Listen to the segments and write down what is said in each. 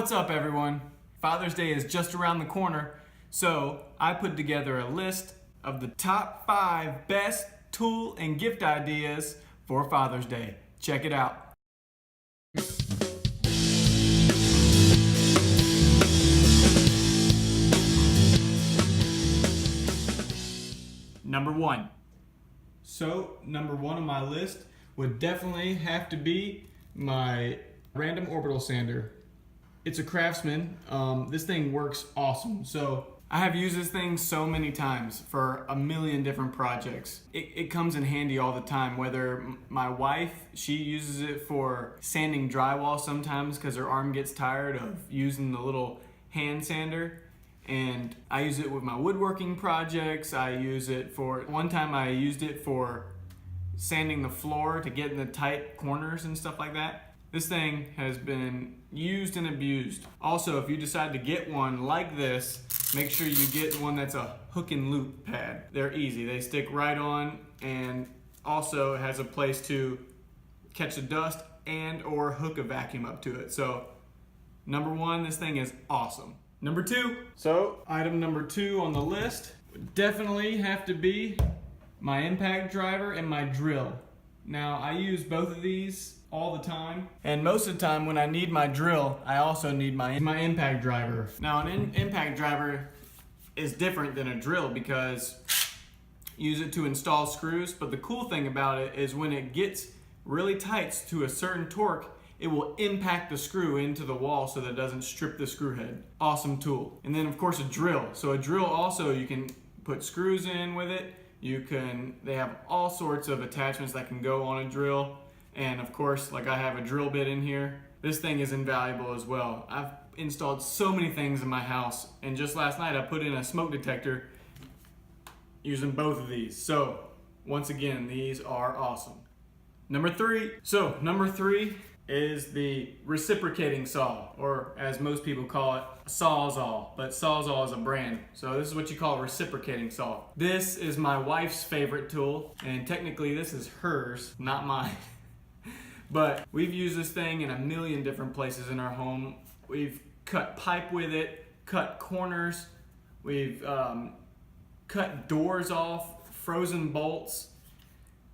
What's up, everyone? Father's Day is just around the corner, so I put together a list of the top 5 best tool and gift ideas for Father's Day. Check it out. Number 1. So, number 1 on my list would definitely have to be my random Orbital Sander. It's a Craftsman. This thing works awesome. So I have used this thing so many times for a million different projects. It comes in handy all the time, whether my wife, she uses it for sanding drywall sometimes because her arm gets tired of using the little hand sander. And I use it with my woodworking projects. I use it for, one time I used it for sanding the floor to get in the tight corners and stuff like that. This thing has been used and abused. Also, if you decide to get one like this, make sure you get one that's a hook and loop pad. They're easy, they stick right on, and also it has a place to catch the dust and or hook a vacuum up to it. So, number 1, this thing is awesome. Number 2, so item number 2 on the list would definitely have to be my impact driver and my drill. Now, I use both of these all the time, and most of the time when I need my drill, I also need my impact driver. Now, an impact driver is different than a drill because you use it to install screws, but the cool thing about it is when it gets really tight to a certain torque, it will impact the screw into the wall so that it doesn't strip the screw head. Awesome tool. And then of course a drill. So a drill also, you can put screws in with it. They have all sorts of attachments that can go on a drill. And of course, like I have a drill bit in here. This thing is invaluable as well. I've installed so many things in my house, and just last night I put in a smoke detector using both of these. So once again, these are awesome. Number 3. So number 3 is the Reciprocating Saw, or as most people call it, Sawzall, but Sawzall is a brand. So this is what you call a Reciprocating Saw. This is my wife's favorite tool, and technically this is hers, not mine. But we've used this thing in a million different places in our home. We've cut pipe with it, cut corners, we've cut doors off, frozen bolts.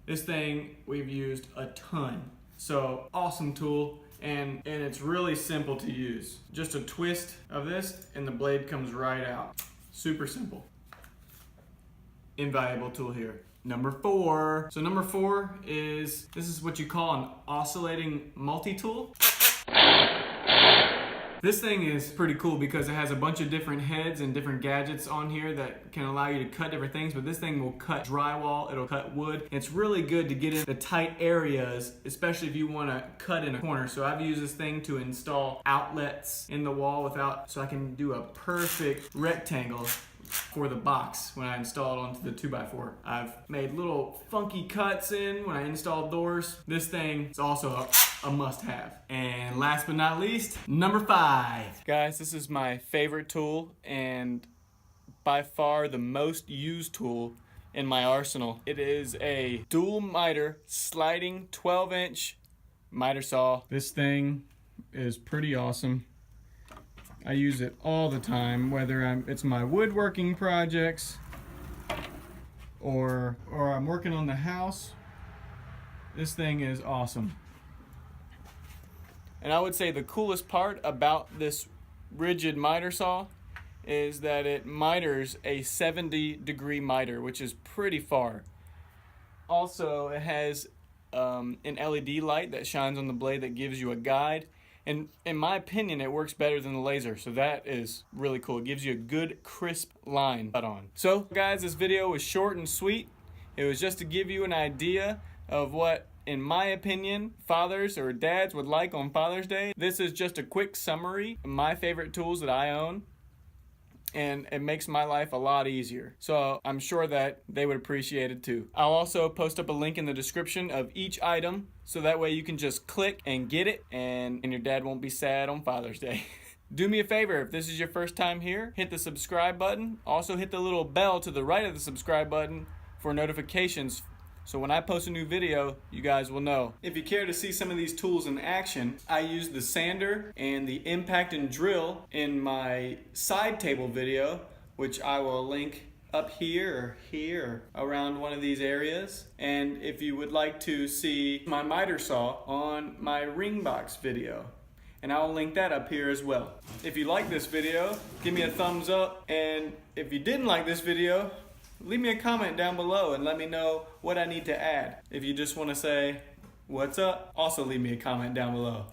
This thing we've used a ton. So awesome tool, and it's really simple to use. Just a twist of this and the blade comes right out. Super simple. Invaluable tool here. Number 4. So number 4 is, this is what you call an oscillating multi-tool. This thing is pretty cool because it has a bunch of different heads and different gadgets on here that can allow you to cut different things, but this thing will cut drywall, it'll cut wood. It's really good to get in the tight areas, especially if you want to cut in a corner. So I've used this thing to install outlets in the wall so I can do a perfect rectangle for the box when I install it onto the 2x4. I've made little funky cuts in when I install doors. This thing is also a must-have. And last but not least, number 5. Guys, this is my favorite tool and by far the most used tool in my arsenal. It is a dual miter sliding 12-inch miter saw. This thing is pretty awesome. I use it all the time, whether it's my woodworking projects or I'm working on the house. This thing is awesome. And I would say the coolest part about this rigid miter saw is that it miters a 70-degree miter, which is pretty far. Also, it has an LED light that shines on the blade that gives you a guide. And in my opinion, it works better than the laser, so that is really cool. It gives you a good, crisp line cut on. So, guys, this video was short and sweet. It was just to give you an idea of what, in my opinion, fathers or dads would like on Father's Day. This is just a quick summary of my favorite tools that I own, and it makes my life a lot easier. So I'm sure that they would appreciate it too. I'll also post up a link in the description of each item, so that way you can just click and get it, and your dad won't be sad on Father's Day. Do me a favor, if this is your first time here, hit the subscribe button. Also hit the little bell to the right of the subscribe button for notifications So when I post a new video, you guys will know. If you care to see some of these tools in action, I use the sander and the impact and drill in my side table video, which I will link up here or around one of these areas. And if you would like to see my miter saw on my ring box video, and I'll link that up here as well. If you like this video, give me a thumbs up, and if you didn't like this video, leave me a comment down below and let me know what I need to add. If you just want to say, what's up, also leave me a comment down below.